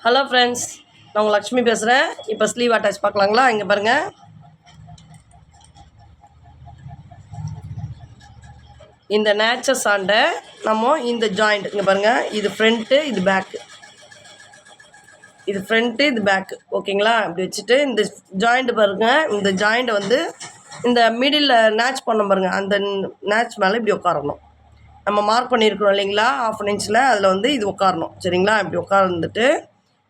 Hello friends, நான் உங்கள் லக்ஷ்மி பேசுகிறேன். இப்போ ஸ்லீவ் அட்டாச் பார்க்கலாங்களா? இங்கே பாருங்கள், இந்த நேச்சர் சாண்டை நம்ம இந்த ஜாயிண்ட் இங்கே பாருங்கள், இது ஃப்ரண்ட்டு, இது பேக்கு, இது ஃப்ரண்ட்டு, இது பேக்கு. ஓகேங்களா? இப்படி வச்சுட்டு இந்த ஜாயிண்ட்டு பாருங்கள், இந்த ஜாயிண்ட்டை வந்து இந்த மிடில் நேச் பண்ண பாருங்கள், அந்த நேச் மேலே இப்படி உட்காரணும். நம்ம மார்க் பண்ணியிருக்கிறோம் இல்லைங்களா, 1/2 இன்ச்சில், அதில் வந்து இது உட்காரணும். சரிங்களா? இப்படி உட்கார்ந்துட்டு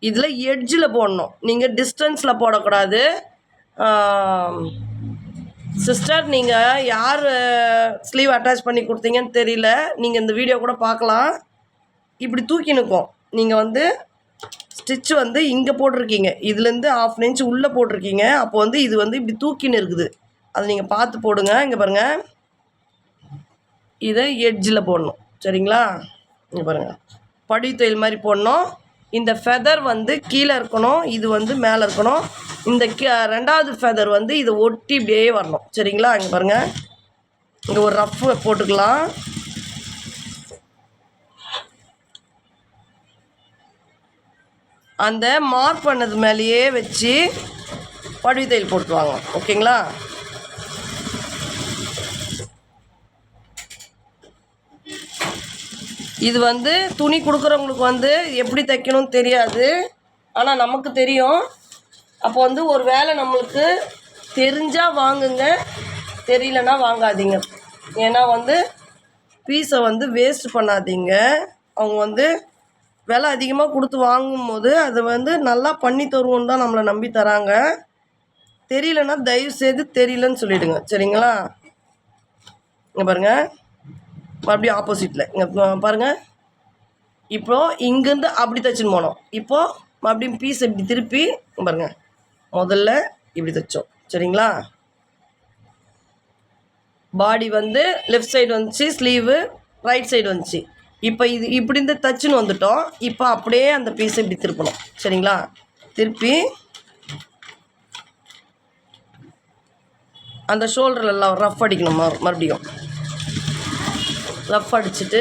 இதில் எட்ஜில் போடணும். நீங்கள் டிஸ்டன்ஸில் போடக்கூடாது. சிஸ்டர், நீங்கள் யார் ஸ்லீவ் அட்டாச் பண்ணி கொடுத்தீங்கன்னு தெரியல. நீங்கள் இந்த வீடியோ கூட பார்க்கலாம். இப்படி தூக்கி நிற்கும். நீங்கள் வந்து ஸ்டிச்சு வந்து இங்கே போட்டிருக்கீங்க, இதுலேருந்து 1/2 இன்ச் உள்ளே போட்டிருக்கீங்க. அப்போ வந்து இது வந்து இப்படி தூக்கின்னு இருக்குது. அதை நீங்கள் பார்த்து போடுங்க. இங்கே பாருங்கள், இதை எட்ஜில் போடணும். சரிங்களா? இங்கே பாருங்கள், படி தையல் மாதிரி போடணும். இந்த ஃபெதர் வந்து கீழே இருக்கணும், இது வந்து மேலே இருக்கணும். இந்த ரெண்டாவது ஃபெதர் வந்து இதை ஒட்டி இப்படியே வரணும். சரிங்களா? இங்கே பாருங்கள், இங்கே ஒரு ரஃப் போட்டுக்கலாம். அந்த மார்க் பண்ணது மேலேயே வச்சு படி தையல் போட்டுருவாங்க. ஓகேங்களா? இது வந்து துணி கொடுக்குறவங்களுக்கு வந்து எப்படி தைக்கணும்னு தெரியாது, ஆனால் நமக்கு தெரியும். அப்போ வந்து ஒரு வேளை நம்மளுக்கு தெரிஞ்சால் வாங்குங்க, தெரியலன்னா வாங்காதீங்க. ஏன்னா வந்து பீஸை வந்து வேஸ்ட் பண்ணாதீங்க. அவங்க வந்து விலை அதிகமாக கொடுத்து வாங்கும்போது அதை வந்து நல்லா பண்ணி தருவோன்னு தான் நம்மளை நம்பி தராங்க. தெரியலன்னா தயவு செய்து தெரியலன்னு சொல்லிவிடுங்க. சரிங்களா? இங்கே பாருங்கள், மறுபடியும் ஆப்போசிட்டில் இங்கே பாருங்கள். இப்போது இங்கேருந்து அப்படி தைச்சின்னு போனோம். இப்போது மறுபடியும் பீஸ் இப்படி திருப்பி பாருங்கள், முதல்ல இப்படி தைச்சோம். சரிங்களா? பாடி வந்து லெஃப்ட் சைடு வந்துச்சு, ஸ்லீவு ரைட் சைடு வந்துச்சு. இப்போ இது இப்படி இருந்து தைச்சின்னு வந்துட்டோம். இப்போ அப்படியே அந்த பீஸை இப்படி திருப்பணும். சரிங்களா? திருப்பி அந்த ஷோல்டர்லாம் ரஃப் அடிக்கணும். மறுபடியும் ரஃப் அடிச்சுட்டு